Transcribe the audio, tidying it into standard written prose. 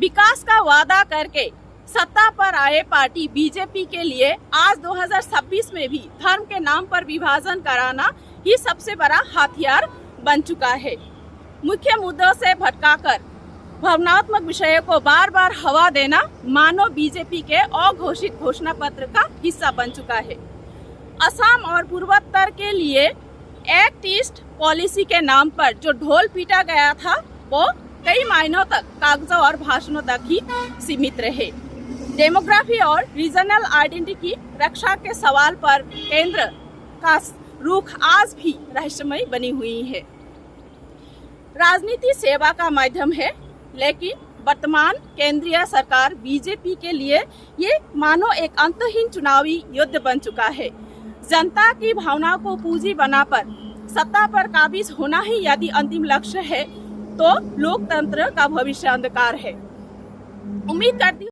विकास का वादा करके सत्ता पर आए पार्टी बीजेपी के लिए आज 2026 में भी धर्म के नाम पर विभाजन कराना ही सबसे बड़ा हथियार बन चुका है। मुख्य मुद्दों से भटकाकर भावनात्मक विषयों को बार बार हवा देना मानो बीजेपी के अघोषित घोषणा पत्र का हिस्सा बन चुका है। असम और पूर्वोत्तर के लिए एक्ट ईस्ट पॉलिसी के नाम पर जो ढोल पीटा गया था वो कई महीनों तक कागजों और भाषणों तक ही सीमित रहे। डेमोग्राफी और रीजनल आइडेंटिटी की रक्षा के सवाल पर केंद्र का रुख आज भी रहस्यमय बनी हुई है। राजनीति सेवा का माध्यम है, लेकिन वर्तमान केंद्रीय सरकार बीजेपी के लिए ये मानो एक अंतहीन चुनावी युद्ध बन चुका है। जनता की भावना को पूंजी बनाकर सत्ता पर काबिज होना ही यदि अंतिम लक्ष्य है तो लोकतंत्र का भविष्य अंधकार है। उम्मीद करती